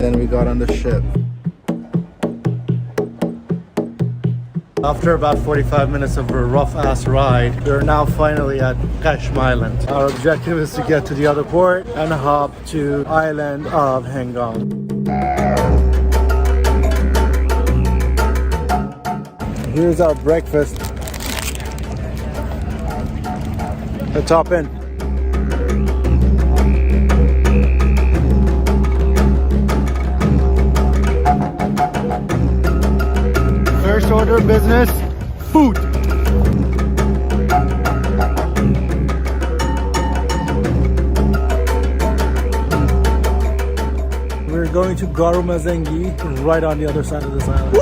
Then we got on the ship. After about 45 minutes of a rough-ass ride, we're now finally at Qashm Island. Our objective is to get to the other port and hop to island of Hengam. Here's our breakfast. Let's hop in. First order of business, food. We're going to Garumazengi, right on the other side of this island.